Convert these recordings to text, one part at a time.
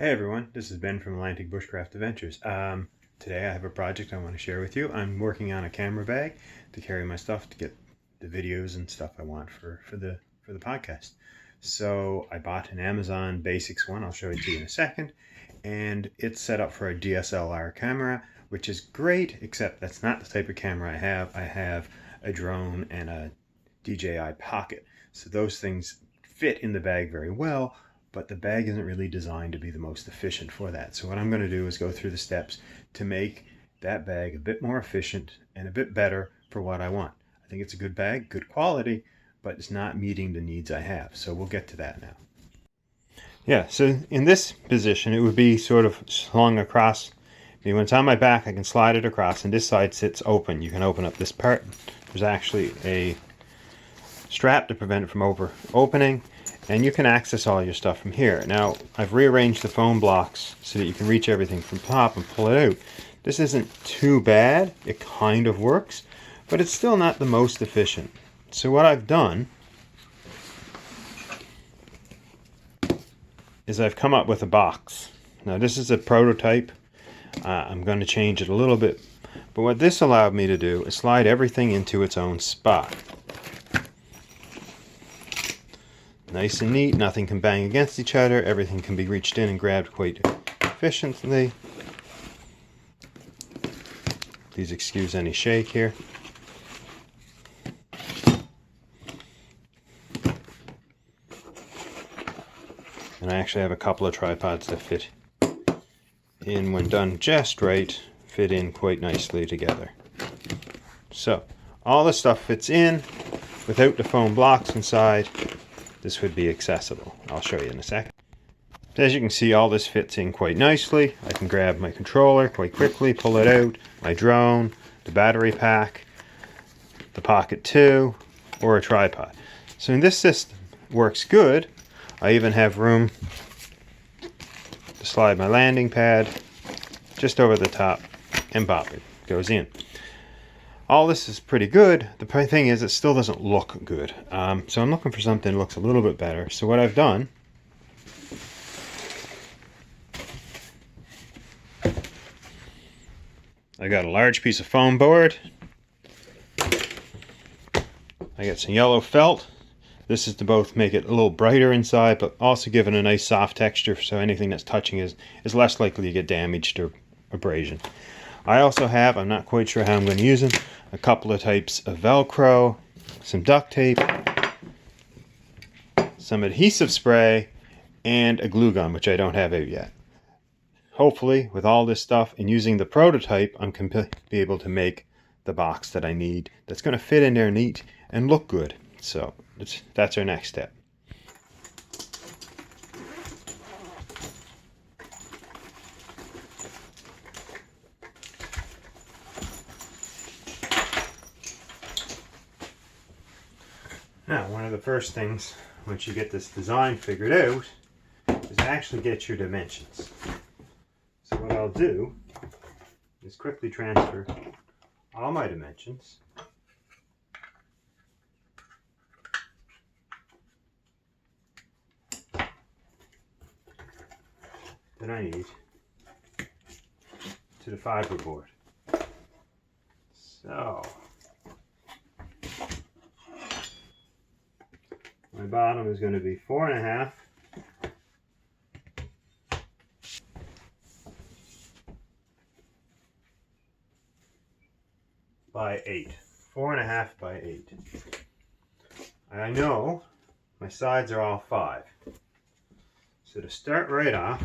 Hey everyone, this is Ben from Atlantic Bushcraft Adventures. Today I have a project I want to share with you. I'm working on a camera bag to carry my stuff to get the videos and stuff I want for the podcast. So I bought an Amazon Basics one. I'll show it to you in a second. And it's set up for a DSLR camera, which is great, except that's not the type of camera I have. I have a drone and a DJI Pocket. So those things fit in the bag very well, but the bag isn't really designed to be the most efficient for that. So what I'm going to do is go through the steps to make that bag a bit more efficient and a bit better for what I want. I think it's a good bag, good quality, but it's not meeting the needs I have. So we'll get to that now. Yeah, so in this position, it would be sort of slung across. When it's on my back, I can slide it across, and this side sits open. You can open up this part. There's actually a strap to prevent it from opening. And you can access all your stuff from here. Now, I've rearranged the phone blocks so that you can reach everything from top and pull it out. This isn't too bad. It kind of works, but it's still not the most efficient. So what I've done is I've come up with a box. Now, this is a prototype. I'm going to change it a little bit. But what this allowed me to do is slide everything into its own spot. Nice and neat, nothing can bang against each other, everything can be reached in and grabbed quite efficiently. Please excuse any shake here. And I actually have a couple of tripods that fit in, when done just right, fit in quite nicely together. So, all the stuff fits in without the foam blocks inside. This would be accessible. I'll show you in a second. As you can see, all this fits in quite nicely. I can grab my controller quite quickly, pull it out, my drone, the battery pack, the Pocket 2, or a tripod. So in this system, works good. I even have room to slide my landing pad just over the top, and bop, it goes in. All this is pretty good. The thing is, it still doesn't look good. So I'm looking for something that looks a little bit better. So what I've done, I got a large piece of foam board. I got some yellow felt. This is to both make it a little brighter inside, but also give it a nice soft texture, so anything that's touching is less likely to get damaged or abrasion. I also have, I'm not quite sure how I'm going to use them, a couple of types of Velcro, some duct tape, some adhesive spray, and a glue gun, which I don't have out yet. Hopefully, with all this stuff and using the prototype, I'm going to be able to make the box that I need that's going to fit in there neat and look good. So that's our next step. Now, one of the first things, once you get this design figured out, is actually get your dimensions. So what I'll do is quickly transfer all my dimensions that I need to the fiberboard. So my bottom is going to be 4.5 by 8. 4.5 by 8. I know my sides are all 5. So to start right off,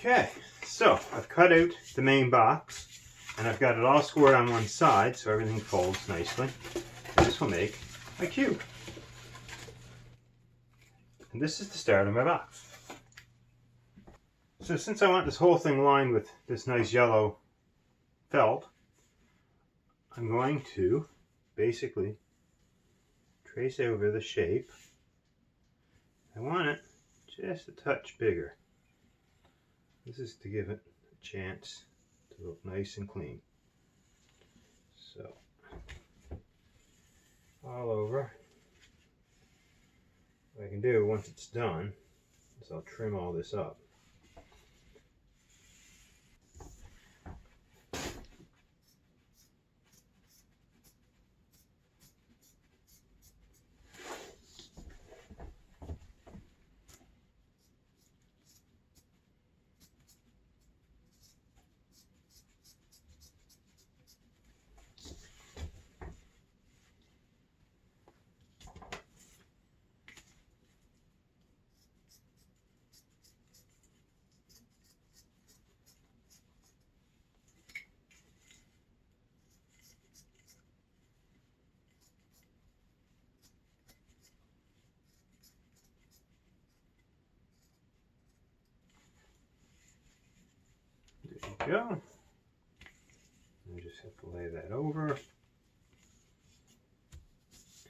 Okay, so I've cut out the main box and I've got it all squared on one side so everything folds nicely. And this will make my cube. And this is the start of my box. So since I want this whole thing lined with this nice yellow felt, I'm going to basically trace over the shape. I want it just a touch bigger. This is to give it a chance to look nice and clean. So, all over. What I can do once it's done is I'll trim all this up. There you go. I just have to lay that over.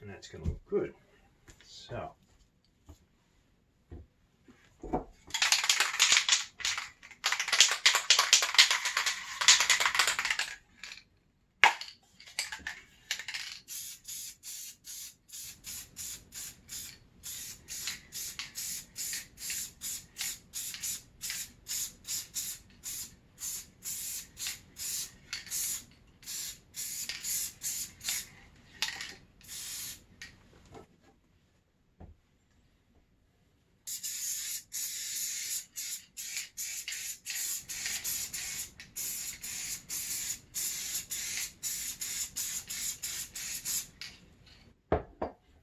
And that's going to look good. So.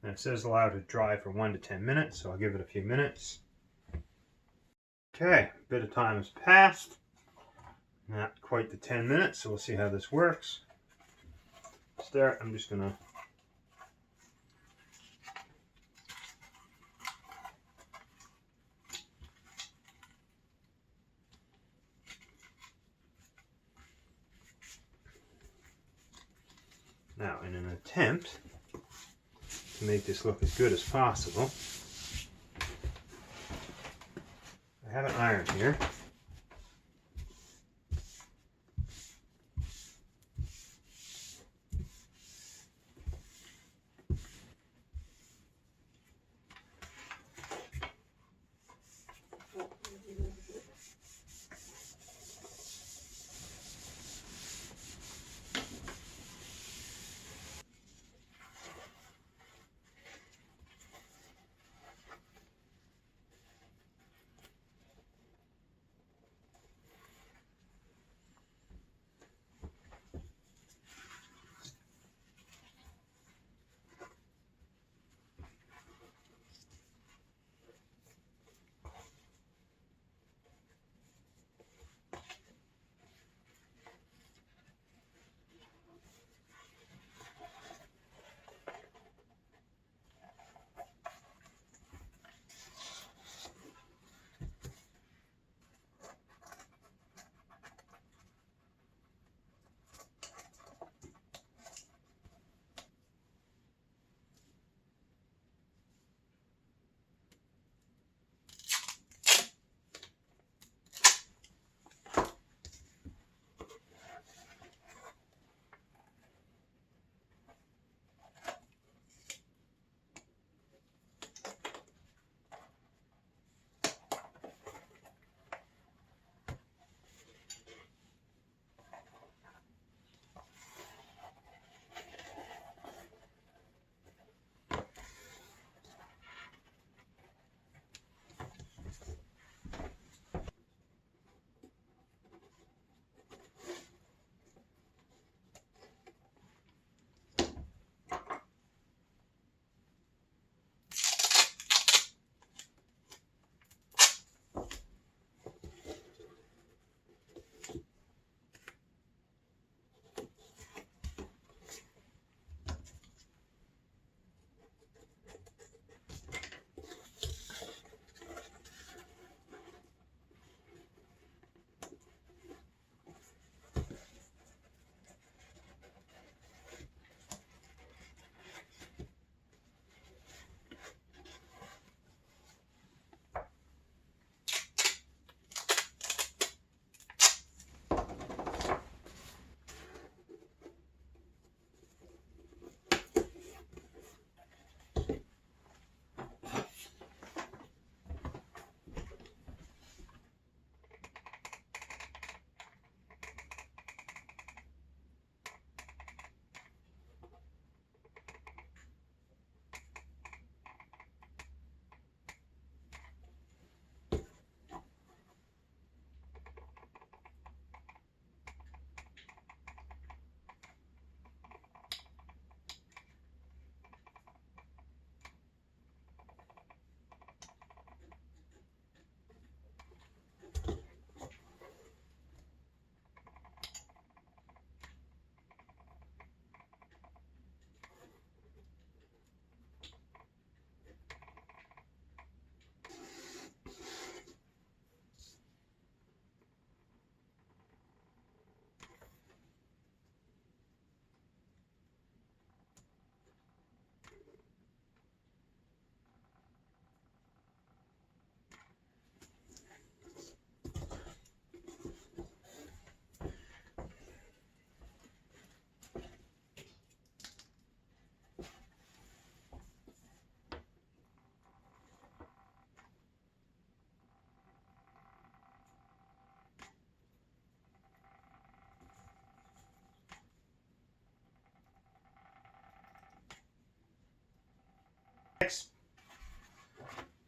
And it says allow to dry for 1 to 10 minutes, so I'll give it a few minutes. Okay, a bit of time has passed. Not quite the 10 minutes, so we'll see how this works. Start, I'm just going to now, in an attempt to make this look as good as possible, I have an iron here.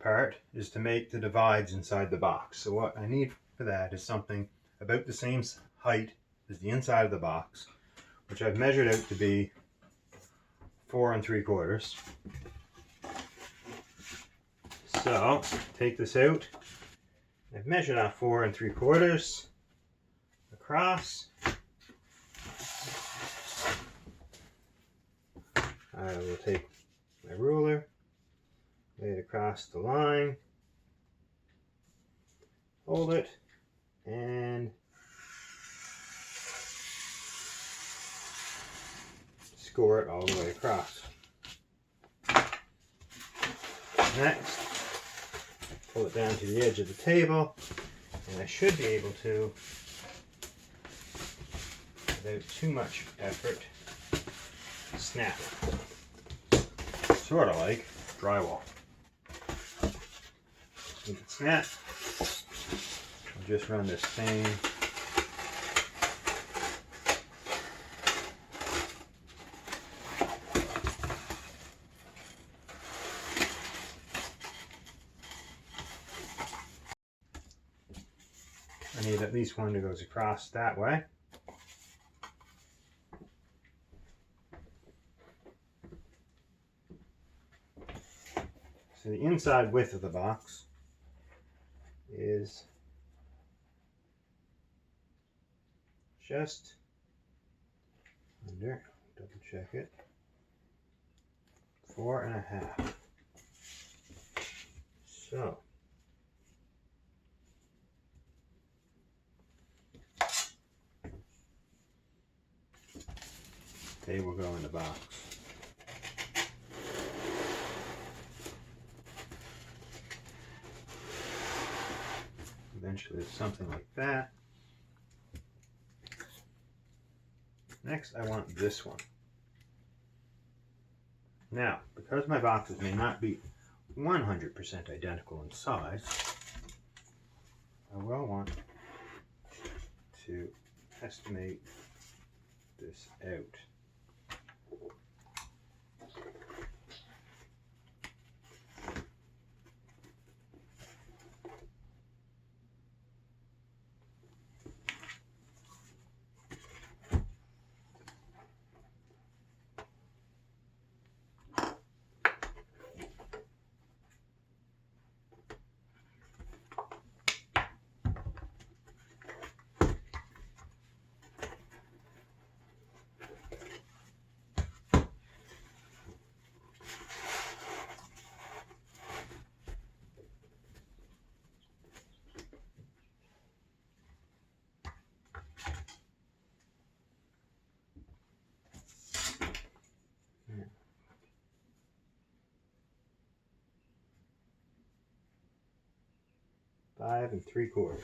part is to make the divides inside the box. So what I need for that is something about the same height as the inside of the box, which I've measured out to be 4 3/4. So take this out. I've measured out 4 3/4 across. I will take my ruler, lay it across the line, hold it, and score it all the way across. Next, pull it down to the edge of the table, and I should be able to, without too much effort, snap it. Sort of like drywall. You can snap. I'll just run this same I need at least one that goes across that way. So the inside width of the box is just under, double check it, 4 1/2. So they will go in the box. Eventually it's something like that. Next I want this one. Now, because my boxes may not be 100% identical in size, I will want to estimate this out. Five 3/4.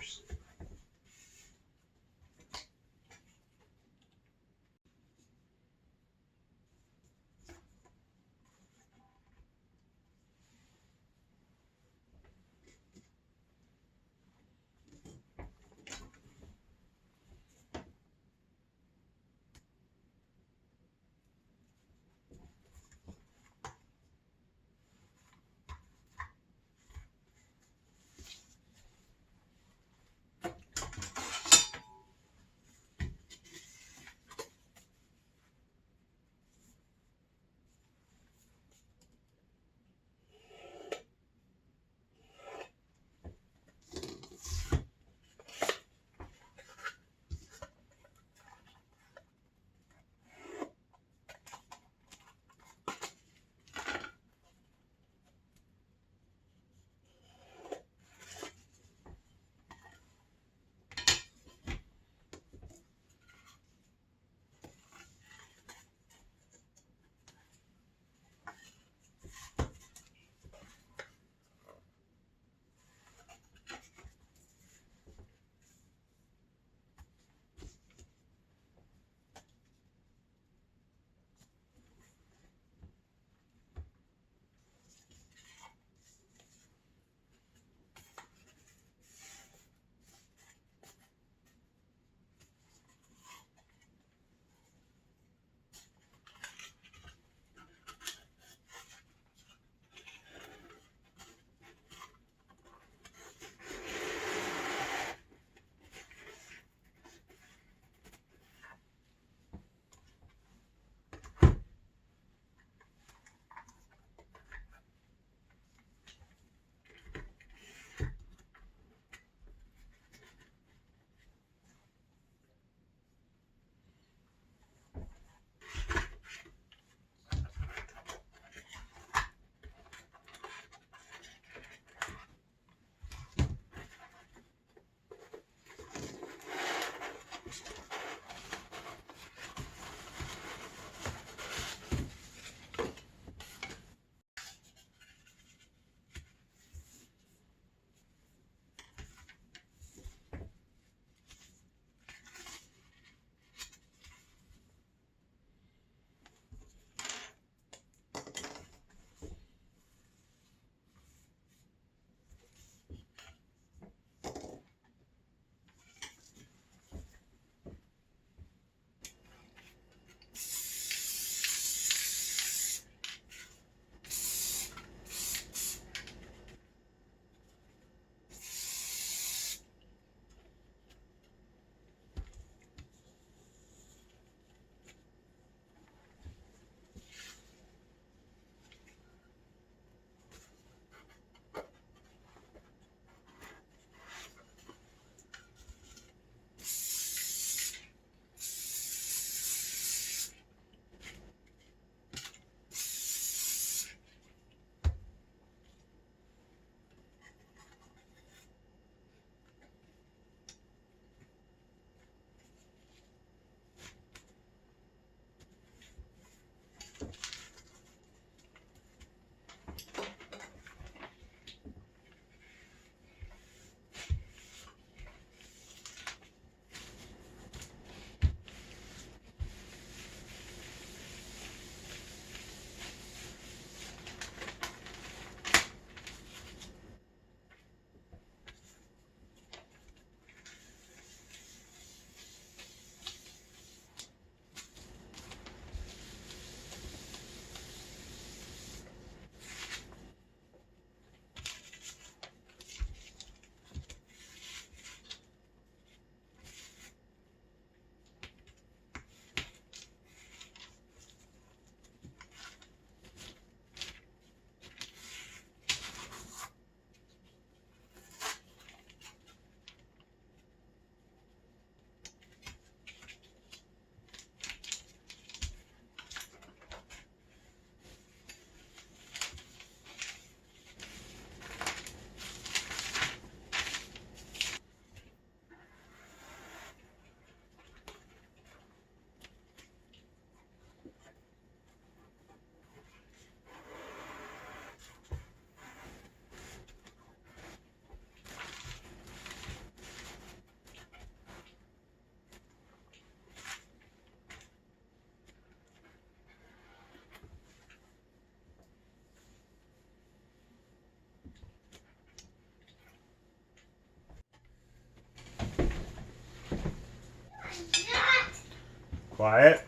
Quiet.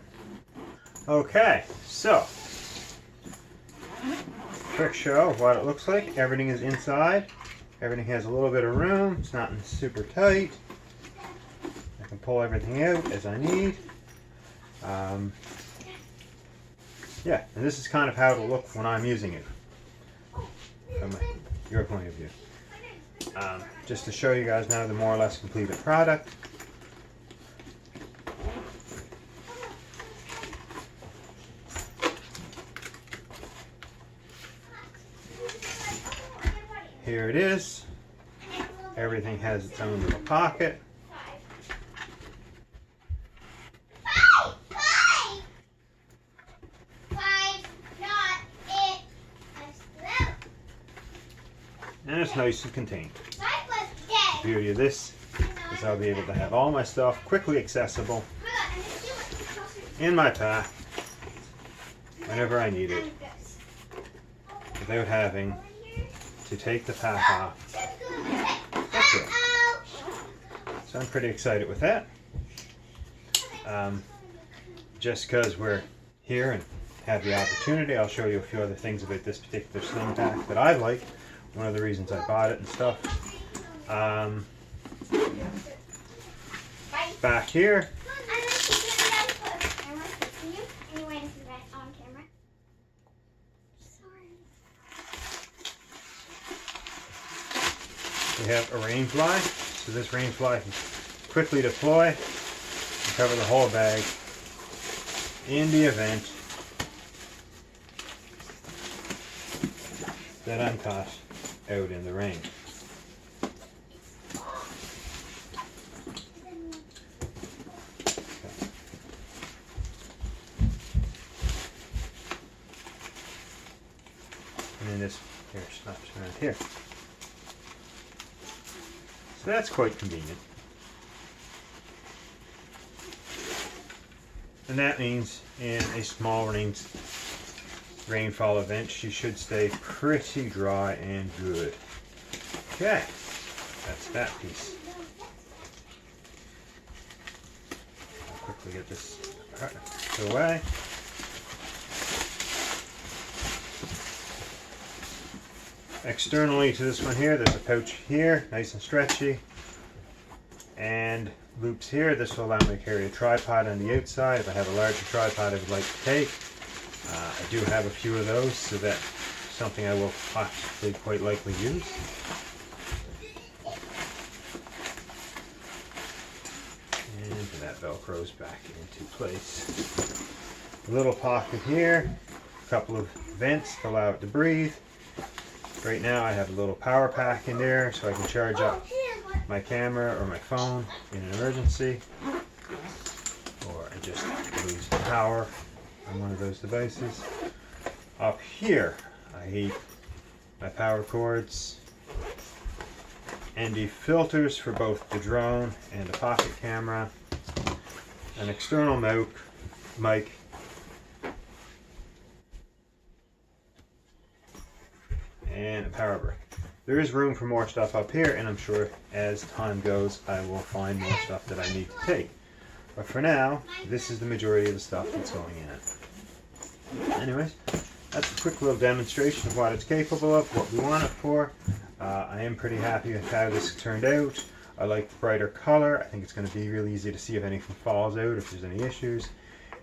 Okay, so quick show of what it looks like. Everything is inside. Everything has a little bit of room. It's not super tight. I can pull everything out as I need. Yeah, and this is kind of how it'll look when I'm using it from your point of view. Just to show you guys now the more or less completed product. Here it is. Everything has its own little pocket. And it's nice and contained. The beauty of this is I'll be able to have all my stuff quickly accessible in my pack whenever I need it without having to take the pack off. That's it. So I'm pretty excited with that. Just because we're here and have the opportunity, I'll show you a few other things about this particular Sling pack that I like. One of the reasons I bought it and stuff. Back here. We have a range fly. So this range fly can quickly deploy and cover the whole bag in the event that I'm caught out in the rain. And then this here snaps around here. So that's quite convenient. And that means in a small rainfall event, she should stay pretty dry and good. Okay, that's that piece. I'll quickly get this away. Externally to this one here, there's a pouch here, nice and stretchy, and loops here. This will allow me to carry a tripod on the outside if I have a larger tripod I would like to take. I do have a few of those, so that's something I will possibly quite likely use. And that velcros back into place. A little pocket here, a couple of vents to allow it to breathe. Right now I have a little power pack in there so I can charge up my camera or my phone in an emergency, or I just lose power on one of those devices. Up here I heat my power cords and the filters for both the drone and the pocket camera, an external mic, and a power brick. There is room for more stuff up here, and I'm sure as time goes I will find more stuff that I need to take. But for now, this is the majority of the stuff that's going in it. Anyways, that's a quick little demonstration of what it's capable of, what we want it for. I am pretty happy with how this turned out. I like the brighter color. I think it's going to be really easy to see if anything falls out, if there's any issues.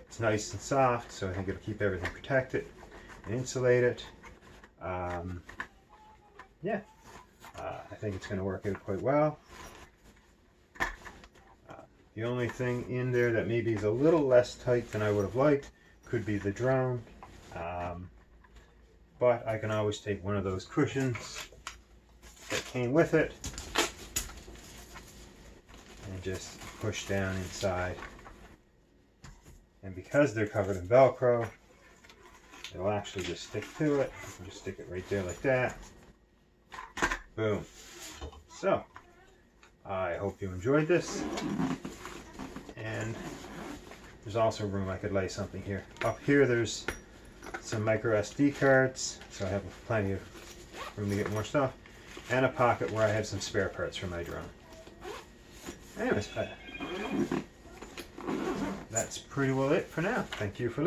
It's nice and soft, so I think it'll keep everything protected and insulated. Yeah, I think it's going to work out quite well. The only thing in there that maybe is a little less tight than I would have liked could be the drone. But I can always take one of those cushions that came with it and just push down inside. And because they're covered in Velcro, it'll actually just stick to it. You can just stick it right there like that. Boom. So, I hope you enjoyed this. And there's also room I could lay something here. Up here there's some micro SD cards, so I have plenty of room to get more stuff. And a pocket where I have some spare parts for my drone. Anyways, that that's pretty well it for now. Thank you for listening.